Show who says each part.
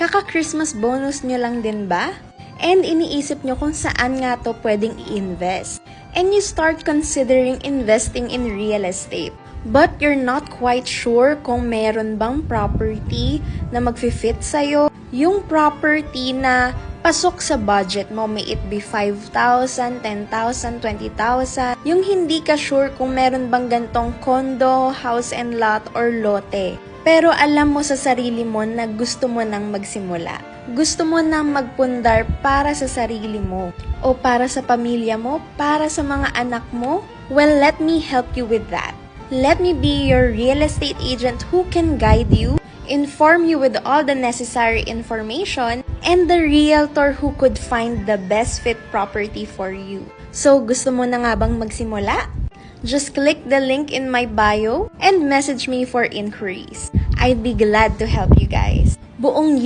Speaker 1: Kaka-Christmas bonus nyo lang din ba? And iniisip nyo kung saan nga to pwedeng i-invest. And you start considering investing in real estate. But you're not quite sure kung meron bang property na mag-fit sa'yo. Yung property na pasok sa budget mo, may it be 5,000, 10,000, 20,000. Yung hindi ka sure kung meron bang gantong condo, house and lot, or lote. Pero alam mo sa sarili mo na gusto mo nang magsimula. Gusto mo nang magpundar para sa sarili mo. O para sa pamilya mo, para sa mga anak mo. Well, let me help you with that. Let me be your real estate agent who can guide you, inform you with all the necessary information, and the realtor who could find the best fit property for you. So, gusto mo na nga bang magsimula? Just click the link in my bio and message me for inquiries. I'd be glad to help you guys. Buong year